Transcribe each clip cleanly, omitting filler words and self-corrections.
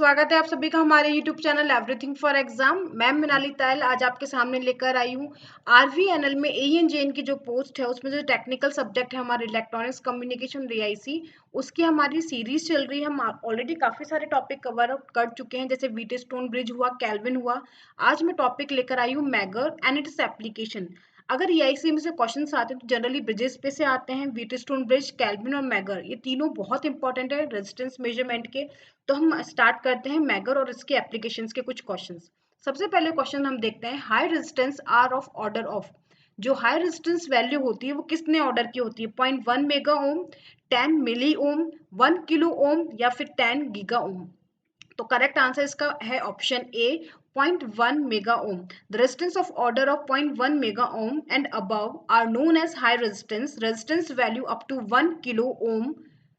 स्वागत है आप सभी का हमारे YouTube channel everything for exam. मैं मिनाली तायल आज आपके सामने लेकर आई हूँ आरवीएनएल में एएनजेएन की जो पोस्ट है उसमें जो टेक्निकल सब्जेक्ट है हमारे इलेक्ट्रॉनिक्स कम्युनिकेशन रीआईसी, उसकी हमारी सीरीज चल रही है। हम ऑलरेडी काफी सारे टॉपिक कवर अप कर चुके हैं, जैसे व्हीटस्टोन ब्रिज हुआ, केल्विन हुआ। आज मैं टॉपिक लेकर आई हूँ मैगर एंड इट्स एप्लीकेशन। अगर ईआईसी में से क्वेश्चंस आते हैं तो जनरली ब्रिजेस पे से आते हैं, व्हीटस्टोन ब्रिज, केल्विन और मैगर, ये तीनों बहुत इंपॉर्टेंट है रेजिस्टेंस मेजरमेंट के। तो हम स्टार्ट करते हैं मैगर और इसके एप्लीकेशंस के कुछ क्वेश्चंस। सबसे पहले क्वेश्चन हम देखते हैं, high resistance R of order of. जो हाई रेजिस्टेंस वैल्यू होती है वो कितने ऑर्डर की होती है? 0.1 मेगा ओम, 10 मिली ओम, 1 किलो ओम या फिर 10 गीगा ओम। तो करेक्ट आंसर इसका है option A, 0.1 mega ohm. The resistance of order of 0.1 mega ohm and above are known as high resistance. Resistance value up to 1 kilo ohm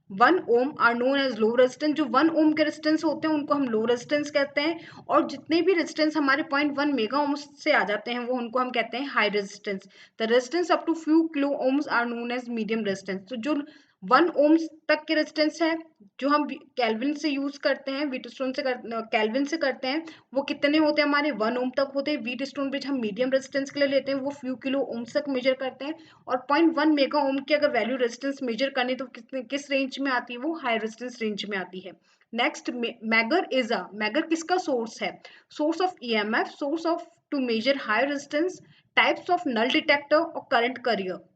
1 ohm are known as low resistance. जो 1 ओम के resistance होते हैं उनको हम low resistance कहते हैं, और जितने भी रेजिस्टेंस हमारे 0.1 मेगा ओम से आ जाते हैं वो उनको हम कहते हैं high resistance. The resistance up to few kilo ohms are known as medium resistance. तो जो 1 ओम्स तक के रेजिस्टेंस है जो हम केल्विन से यूज करते हैं, व्हीटस्टोन से केल्विन से करते हैं, वो कितने होते हैं? हमारे 1 ओम तक होते हैं। व्हीटस्टोन ब्रिज हम मीडियम रेजिस्टेंस के लिए लेते हैं, वो फ्यू किलो ओम तक मेजर करते हैं। और 0.1 मेगा ओम की अगर वैल्यू रेजिस्टेंस मेजर करनी तो किस रेंज में आती है? वो हाई रेजिस्टेंस रेंज में आती है। Next, megger is a, megger किसका सोर्स है? Source of EMF, source of to measure high resistance, types of null detector और करंट करियर।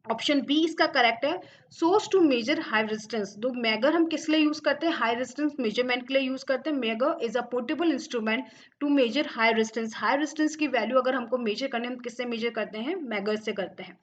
ऑप्शन बी इसका करेक्ट है, source to measure high resistance. तो megger हम किस लिए यूज करते हैं? हाई रेजिस्टेंस मेजरमेंट के लिए यूज करते हैं। Megger is a portable instrument to measure high resistance. High resistance की वैल्यू अगर हमको मेजर करने, हम किससे मेजर करते हैं? मैगर से करते हैं।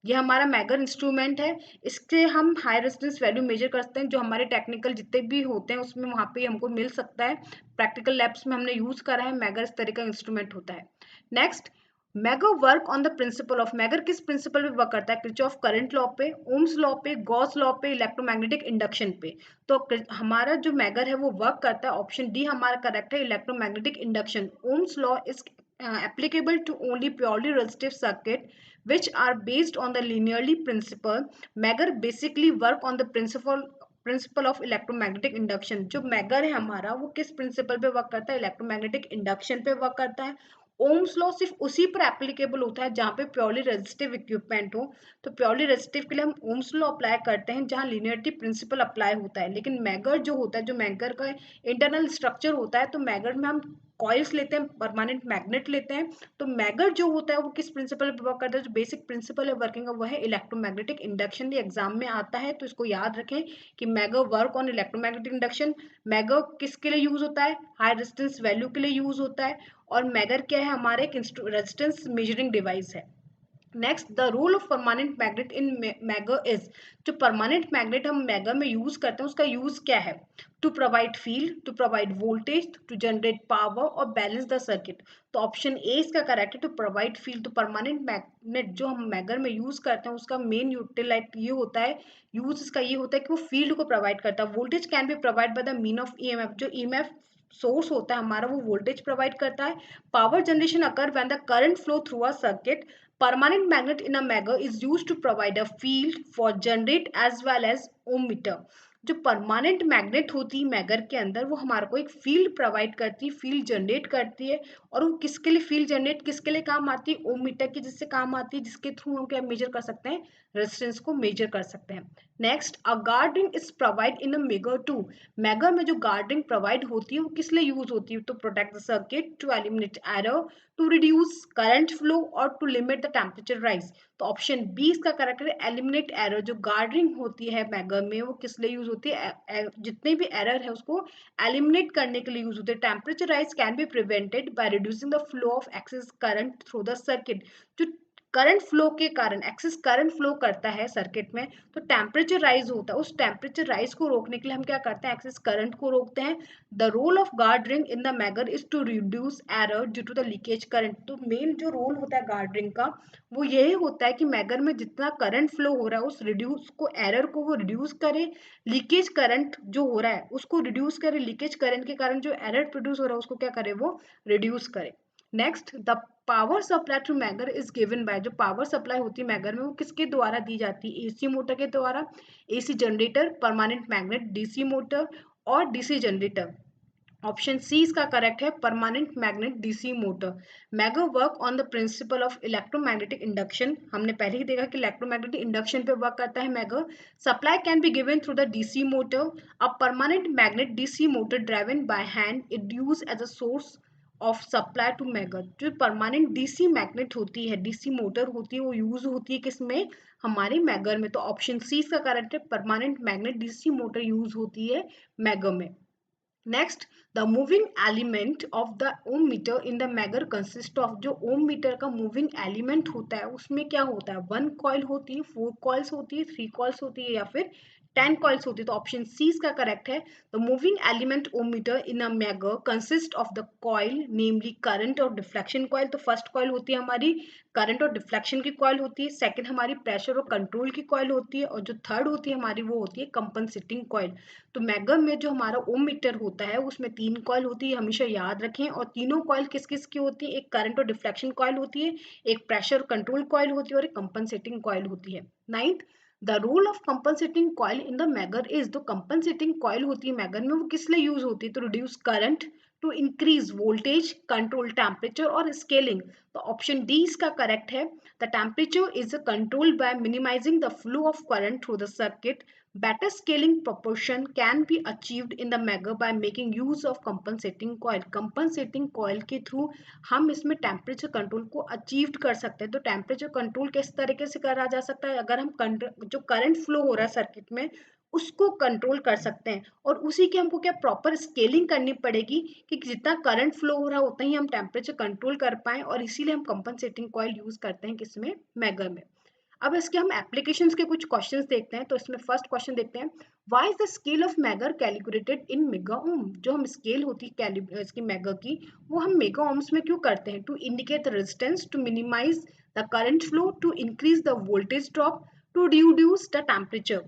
ये हमारा मैगर इंस्ट्रूमेंट है, इससे हम हाई रेजिस्टेंस वैल्यू मेजर करते हैं। जो हमारे टेक्निकल जितने भी होते हैं उसमें वहां पे हमको मिल सकता है। प्रैक्टिकल लैब्स में हमने यूज करा है, मैगर इस तरह का इंस्ट्रूमेंट होता है। Next, megger work on the principle of, megger किस प्रिंसिपल पे वर्क करता है? किरचॉफ करंट लॉ पे, ओम्स लॉ पे, गॉस लॉ पे, इलेक्ट्रोमैग्नेटिक इंडक्शन पे। तो हमारा जो मैगर है वो वर्क करता है, ऑप्शन डी हमारा करेक्ट है, electromagnetic induction. Ohm's law is applicable to only purely resistive circuit which are based on the linearly principle. Megger basically work on the principle of electromagnetic induction. जो megger है हमारा वो किस principal पे work करता है? Electromagnetic induction पे work करता है। ओम्स लॉ सिर्फ उसी पर एप्लीकेबल होता है जहाँ पे प्योरली रेजिस्टिव इक्विपमेंट हो। तो प्योरली रेजिस्टिव के लिए हम ओम्स लॉ अप्लाई करते हैं जहाँ लीनियरिटी प्रिंसिपल अप्लाई होता है। लेकिन मैगर जो होता है, जो मैगर का इंटरनल स्ट्रक्चर होता है, तो मैगर में हम कॉइल्स लेते हैं, परमानेंट मैग्नेट लेते हैं। तो मैगर जो होता है वो किस प्रिंसिपल पे वर्क करता है? जो बेसिक प्रिंसिपल है वर्किंग का वो है इलेक्ट्रोमैग्नेटिक इंडक्शन। ये एग्जाम में आता है तो इसको याद रखें कि megger work on electromagnetic induction. Megger किसके लिए यूज होता है? हाई रेजिस्टेंस वैल्यू के लिए यूज होता है। और मैगर क्या है? हमारे एक रेजिस्टेंस मेजरिंग डिवाइस है। Next, the role of permanent magnet in megger is. जो परमानेंट मैग्नेट हम मैगर में यूज करते हैं उसका यूज क्या है? To provide field, to provide voltage, to generate power और बैलेंस द सर्किट। तो ऑप्शन ए इसका करेक्ट है, टू प्रोवाइड फील्ड। तो परमानेंट मैग्नेट जो हम मैगर में यूज करते हैं उसका मेन यूटिलाइट ये होता है, यूज इसका ये होता है कि वो फील्ड को प्रोवाइड करता है। Voltage can be provide by the mean of EMF. जो ईएमएफ सोर्स होता है हमारा वो वोल्टेज प्रोवाइड करता है। Power generation occur when the current flow through a circuit. Permanent magnet in a magger is used to provide a field for generate as well as ohmmeter. जो permanent magnet होती है megger के अंदर वो हमारे को एक फील्ड प्रोवाइड करती है, फील्ड जनरेट करती है। और वो किसके लिए फील्ड जनरेट किसके लिए काम आती है? ओम मीटर की, जिससे काम आती है, जिसके थ्रू हम क्या मेजर कर सकते हैं? रेजिस्टेंस को मेजर कर सकते हैं। Next, a guard ring is provide in a megger to. Megger में जो गार्ड रिंग प्रोवाइड होती है वो किस लिए यूज होती है? To protect the circuit, to eliminate error, to reduce current flow और to limit the temperature rise. तो ऑप्शन बी इसका करेक्ट है, एलिमिनेट एरर। जो गार्डरिंग होती है मैगर में वो किस लिए यूज होती है? जितने भी एरर है उसको एलिमिनेट करने के लिए यूज होते हैं। Temperature rise can be prevented by reducing the flow of excess current through the circuit. जो करंट फ्लो के कारण एक्सेस करंट फ्लो करता है सर्किट में तो टेम्परेचर राइज होता है। उस टेम्परेचर राइज को रोकने के लिए हम क्या करते हैं? एक्सेस करंट को रोकते हैं। The role of guard ring in the megger is to reduce error due to the leakage current. तो मेन जो रोल होता है गार्ड रिंग का वो यही होता है कि मैगर में जितना करंट फ्लो हो रहा है उस रिड्यूस को, एरर को वो रिड्यूस करे। लीकेज करंट जो हो रहा है उसको रिड्यूस करे, लीकेज करंट के कारण जो एरर प्रोड्यूस हो रहा है उसको क्या करे? वो रिड्यूस करे। Next, the power supply to megger is given by. जो पावर सप्लाई होती है मैगर में वो किसके द्वारा दी जाती है? एसी मोटर के द्वारा, AC generator, permanent magnet, DC motor और डीसी जनरेटर। ऑप्शन सी इसका करेक्ट है, permanent magnet DC motor. Megger work on the principle of electromagnetic induction, हमने पहले ही देखा कि इलेक्ट्रोमैग्नेटिक इंडक्शन पे वर्क करता है megger. Supply can be given through the DC motor. A permanent magnet DC motor driven by hand it use as a source of supply to megger. जो permanent DC magnet होती है, DC motor होती है, वो use होती है किसमें, हमारे मैगर में। तो ऑप्शन सी इसका करेक्ट है, permanent magnet DC motor use होती है मैगर में। Next, the moving element of the ohm meter in the megger consist of, जो ओम मीटर का मूविंग एलिमेंट होता है उसमें क्या होता है, 1 कॉइल होती है, 4 कॉइल्स होती है, 3 कॉइल्स होती है, या फिर 10 कॉइल्स होती है। तो ऑप्शन सी इसका करेक्ट है। The moving element ohm meter in a megger consist of the coil namely current और डिफ्लेक्शन कॉइल। तो फर्स्ट कॉइल होती है हमारी करंट और डिफ्लेक्शन की कॉइल होती है, सेकंड हमारी प्रेशर और कंट्रोल की कॉइल होती है, और जो थर्ड होती है हमारी वो होती है कंपनसेटिंग कॉइल। तो मैगर में जो हमारा ओम मीटर होता है उसमें 3 कॉइल होती है, हमेशा याद रखें। और तीनों कॉइल किस किस की होती है, एक करंट और डिफ्लेक्शन कॉइल होती है, एक प्रेशर कंट्रोल कॉइल होती है, और एक कंपनसेटिंग कॉइल होती है। Ninth, the role of compensating coil in the megger is, जो कंपनसेटिंग कॉइल होती है मैगर में वो किस लिए यूज होती है, to reduce current, to increase voltage, control temperature और स्केलिंग। तो ऑप्शन डी इसका करेक्ट है। The temperature is controlled by minimising the flow of current through the circuit. Better scaling proportion can be achieved in the Megger by making use of compensating coil. Compensating coil के through हम इसमें temperature control को achieve कर सकते हैं। तो temperature control किस तरीके से करा जा सकता है, अगर हम जो करंट फ्लो हो रहा है सर्किट में उसको कंट्रोल कर सकते हैं, और उसी की हमको क्या प्रॉपर स्केलिंग करनी पड़ेगी कि जितना करंट फ्लो हो रहा है उतना ही हम टेम्परेचर कंट्रोल कर पाए, और इसीलिए हम कंपनसेटिंग कॉइल यूज करते हैं किसमें, मैगर में। अब इसके हम एप्लीकेशंस के कुछ क्वेश्चंस देखते हैं। तो इसमें फर्स्ट क्वेश्चन देखते हैं, why is the scale of megger calculated in mega ohm. जो हम स्केल होती है इसकी मैगर की, वो हम मेगा ओम्स में क्यों करते हैं, to indicate the resistance, to minimise the current flow, to increase the voltage drop, to reduce the temperature.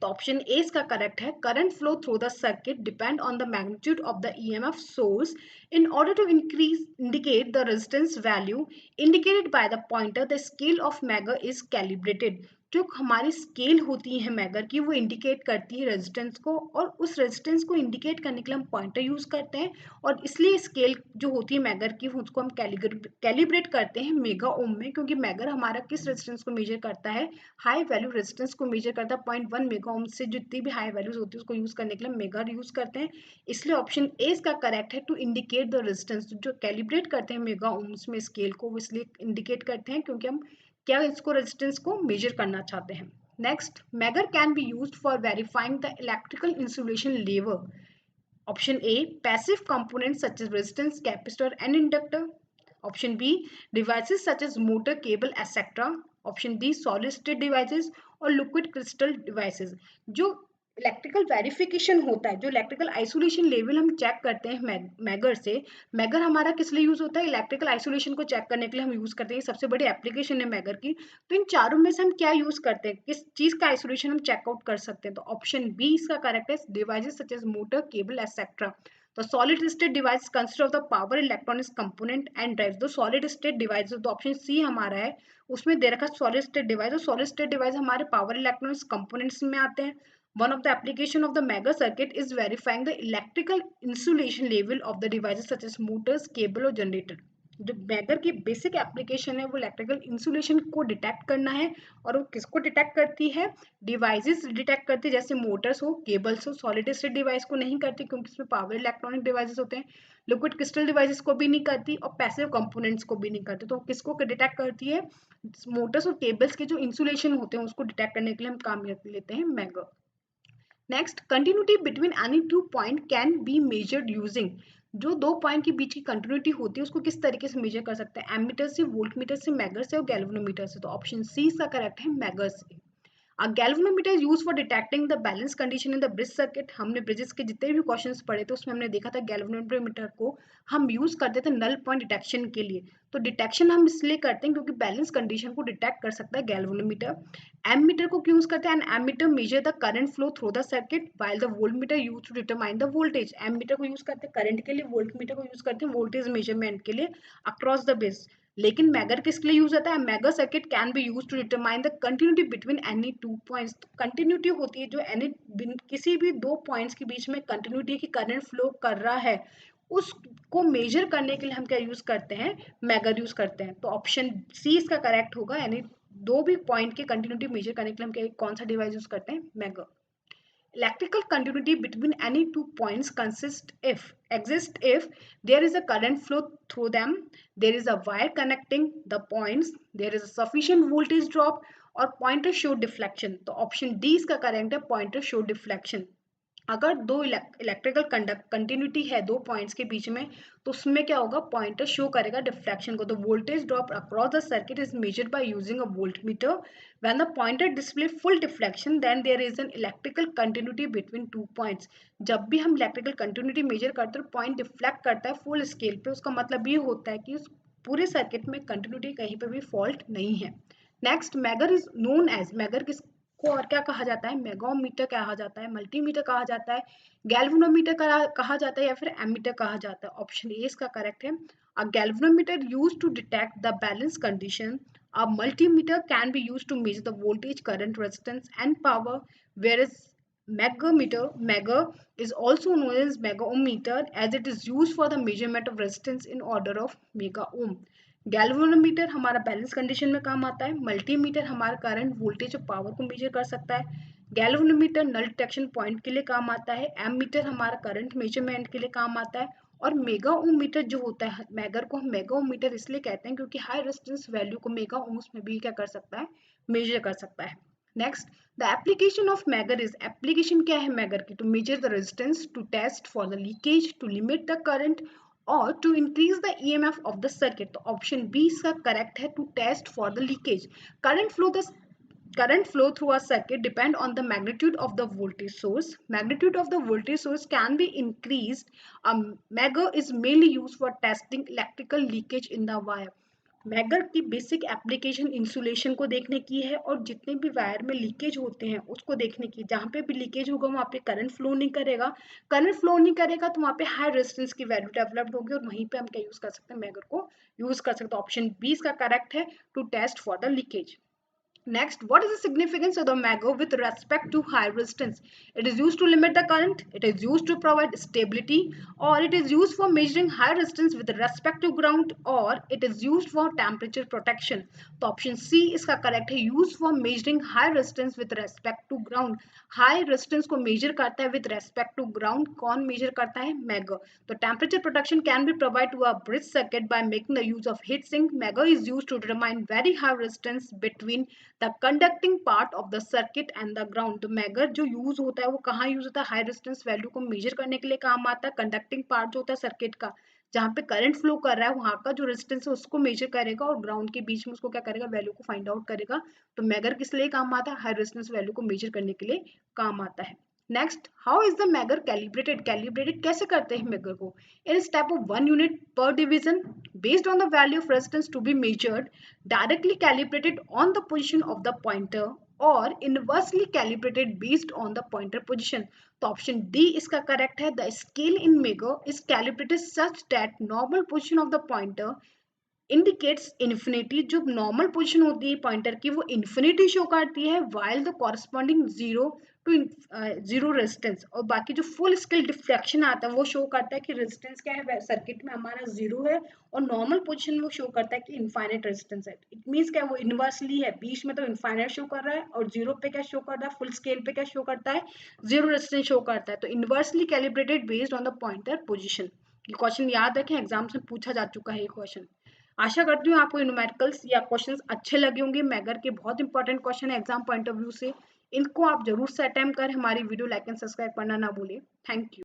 तो ऑप्शन ए इसका करेक्ट है, current flow through the circuit depend on the magnitude of the EMF source in order to indicate the resistance value indicated by the pointer, the scale of Megger is calibrated। जो हमारी scale होती है megger की वो indicate करती है resistance को, और उस रेजिस्टेंस को इंडिकेट करने के लिए हम पॉइंटर यूज करते हैं, और इसलिए स्केल जो होती है मैगर की उसको हम कैलिब्रेट करते हैं मेगा ओम में, क्योंकि मैगर हमारा किस रेजिस्टेंस को मेजर करता है, हाई वैल्यू रेजिस्टेंस को मेजर करता है। 0.1 मेगा ओम से जितनी भी हाई वैल्यूज होती है उसको यूज करने के लिए मेगा यूज करते हैं। इसलिए ऑप्शन ए इसका करेक्ट है, टू इंडिकेट द रेजिस्टेंस। जो कैलिब्रेट करते हैं मेगा ओम्स में स्केल को, वो इसलिए इंडिकेट करते हैं क्योंकि हम क्या इसको रेजिस्टेंस को मेजर करना चाहते हैं। Next, megger can be used for verifying the electrical insulation level. Option A, passive components such as resistance, capacitor and inductor. Option B, devices such as motor, cable etcetera. Option D, solid state devices और liquid crystal devices. जो electrical verification होता है, जो electrical isolation level हम check करते हैं megger से, megger हमारा किस लिए यूज होता है, इलेक्ट्रिकल आइसोलेशन को चेक करने के लिए हम यूज करते हैं। सबसे बड़ी एप्लीकेशन है मैगर की। तो इन चारों में से हम क्या यूज करते हैं, किस चीज का आइसोलेशन हम चेकआउट कर सकते हैं, तो ऑप्शन बी इसका करेक्ट है, devices such as motor, cable etcetera. The solid state device consist of the power electronics component and drives। तो solid state device, तो ऑप्शन सी हमारा है, उसमें दे रखा solid state device। और solid state device हमारे power electronics components में आते हैं। One of the application of the Megger circuit is verifying the electrical insulation level of the devices such as motors, cable और generator। जो megger की basic application है वो electrical insulation को डिटेक्ट करना है, और वो किसको डिटेक्ट करती है, डिवाइसेस डिटेक्ट करती है, जैसे मोटर्स हो, केबल्स हो। सॉलिड स्टेट डिवाइस को नहीं करती क्योंकि इसमें पावर इलेक्ट्रॉनिक डिवाइसेस होते हैं। लिक्विड क्रिस्टल डिवाइसेस को भी नहीं करती, और पैसिव कंपोनेंट्स को भी नहीं करती। तो किसको डिटेक्ट करती है, मोटर्स और केबल्स के जो इंसुलेशन होते हैं उसको डिटेक्ट करने के लिए हम काम लेते हैं megger. Next, continuity between any two point can be measured using. जो दो पॉइंट के बीच की कंटिन्यूटी होती है उसको किस तरीके से मेजर कर सकते हैं, एमीटर से, वोल्टमीटर से, मैगर से और गैल्वेनोमीटर से। तो ऑप्शन सी इसका करेक्ट है, मैगर से। A galvanometer is used for detecting the balance condition in the bridge circuit। हमने ब्रिजेस के जितने भी क्वेश्चंस पढ़े थे उसमें हमने देखा था गैल्वेनोमीटर को हम यूज करते थे नल पॉइंट डिटेक्शन के लिए। तो डिटेक्शन हम इसलिए करते हैं क्योंकि बैलेंस कंडीशन को डिटेक्ट कर सकता है गैल्वेनोमीटर। एमीटर को क्यों यूज करते हैं, an ammeter measure the current flow through the circuit while the voltmeter use to determine the voltage. Ammeter को यूज करते हैं करंट के लिए, वोल्टमीटर को यूज करते हैं वोल्टेज मेजरमेंट के लिए अक्रॉस द ब्रिज। लेकिन मैगर किसके लिए यूज होता है? Megger circuit can be use to determine the continuity between any two points. Continuity होती है जो एनी किसी भी दो पॉइंट्स के बीच में कंटिन्यूटी की करंट फ्लो कर रहा है, उसको मेजर करने के लिए हम क्या यूज करते हैं? मैगर यूज करते हैं। तो ऑप्शन सी इसका करेक्ट होगा, यानी दो भी पॉइंट की कंटिन्यूटी मेजर करने के लिए हम कौन सा डिवाइस यूज करते हैं? Megger. Electrical continuity between any two points exists if there is a current flow through them, there is a wire connecting the points, there is a sufficient voltage drop, और pointer show deflection। तो option D इसका correct है, pointer show deflection। अगर दो electrical continuity है दो points के बीच में, तो उसमें क्या होगा? पॉइंटर शो करेगा डिफ्लेक्शन को। तो voltage drop across the circuit is measured by using a voltmeter. When the pointer display full deflection then there is an electrical continuity between two points. जब भी हम इलेक्ट्रिकल कंटिन्यूटी मेजर करते हैं, point deflect करता है full scale पे, उसका मतलब ये होता है कि उस पूरे सर्किट में कंटिन्यूटी कहीं पर भी फॉल्ट नहीं है। Next, megger is known as, megger को और क्या कहा जाता है? मेगाओमीटर कहा जाता है, मल्टीमीटर कहा जाता है, गैल्वेनोमीटर कहा जाता है, या फिर एमीटर कहा जाता है। ऑप्शन ए इसका करेक्ट है। A galvanometer used to detect the balance condition. A multimeter can be used to measure the voltage, current, resistance and power, whereas megar is also known as megaometer as it is used for the measurement of resistance in order of mega ohm। Galvanometer हमारा balance condition में काम आता है, multimeter हमारा current, voltage और power को major कर सकता है, गैल्वेनोमीटर नल डिटेक्शन पॉइंट के लिए काम आता है, एमीटर हमारा करंट मेजरमेंट के लिए काम आता है, और मेगा ओम मीटर जो होता है, मैगर को हम मेगा ओम मीटर इसलिए कहते हैं क्योंकि हाई रेजिस्टेंस वैल्यू को मेगा ओम्स में भी क्या कर सकता है? मेजर कर सकता है। Next, the application of megger is, application क्या है मैगर की? To measure the resistance, to test for the leakage, to limit the current, और to increase the EMF of the circuit. तो ऑप्शन बी इसका correct है, to test for the leakage. Current flow through a circuit depend on the magnitude of the voltage source. Magnitude of the voltage source can be increased. Megger is mainly used for testing electrical leakage in the wire. Megger की basic application insulation को देखने की है, और जितने भी wire में leakage होते हैं उसको देखने की। जहाँ पे भी लीकेज होगा वहाँ पे करंट फ्लो नहीं करेगा, करंट फ्लो नहीं करेगा तो वहाँ पे हाई रेजिस्टेंस की वैल्यू डेवलप्ड होगी, और वहीं पे हम क्या यूज कर सकते हैं? मैगर को यूज कर सकते हैं। ऑप्शन बी इसका करेक्ट है, to test for the leakage. Next, what is the significance of the magger with respect to high resistance? It is used to limit the current, it is used to provide stability, or it is used for measuring high resistance with respect to ground, or it is used for temperature protection. तो option C इसका correct है, use for measuring high resistance with respect to ground. High resistance को measure करता है with respect to ground. कौन measure करता है? Megger. तो temperature protection can be provide to a bridge circuit by making the use of heat sink. Megger is use to determine very high resistance between the conducting part of the circuit and the ground. तो megger जो use होता है वो कहाँ use होता है? High resistance value को major करने के लिए काम आता है। कंडक्टिंग पार्ट जो होता है सर्किट का, जहाँ पे करंट फ्लो कर रहा है, वहां का जो रेजिस्टेंस है उसको मेजर करेगा, और ग्राउंड के बीच में उसको क्या करेगा? वैल्यू को फाइंड आउट करेगा। तो मैगर किस लिए काम आता है? हाई रेजिस्टेंस वैल्यू को मेजर करने के लिए काम आता है। Next, how is the megger calibrated? Calibrated कैसे करते हैं मैगर को? इन स्टेप ऑफ 1 यूनिट पर division based on the value of resistance to be measured, directly calibrated on the position of the pointer, or inversely calibrated based on the pointer position। तो option D इसका correct है। The scale in megger is calibrated such that normal position of the pointer indicates infinity. जो normal position होती है pointer की वो infinity show करती है, while the corresponding zero to zero resistance. और बाकी जो फुल स्केल डिफ्लेक्शन आता है वो शो करता है कि रेजिस्टेंस क्या है सर्किट में हमारा जीरो है, और नॉर्मल पोजीशन में वो शो करता है कि इनफाइनाइट रेजिस्टेंस है। इट मीन्स क्या, वो इनवर्सली है, बीच में तो इनफाइनाइट शो कर रहा है, और जीरो पे क्या शो कर रहा है? फुल स्केल पे क्या शो करता है? जीरो रेजिस्टेंस शो करता है। तो inversely calibrated based on the pointer position. ये क्वेश्चन याद रखें, एग्जाम में पूछा जा चुका है ये क्वेश्चन। आशा करती हूँ आपको न्यूमेरिकल्स या क्वेश्चंस अच्छे लगे होंगे। मैगर के बहुत इंपॉर्टेंट क्वेश्चन है एग्जाम पॉइंट ऑफ व्यू से, इनको आप जरूर से अटेम्प्ट करें। हमारी वीडियो लाइक एंड सब्सक्राइब करना ना भूलें। Thank you.